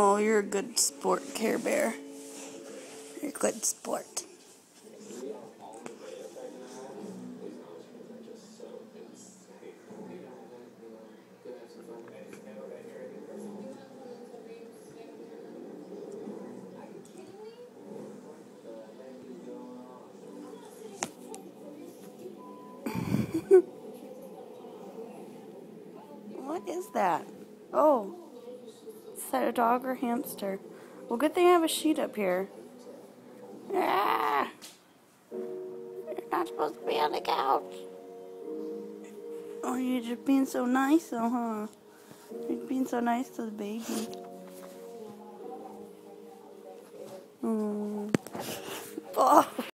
Oh, you're a good sport, Care Bear. You're a good sport. What is that? Oh, is that a dog or hamster? Well, good thing I have a sheet up here. Ah! You're not supposed to be on the couch. Oh, you're just being so nice, though, huh? You're being so nice to the baby. Oh.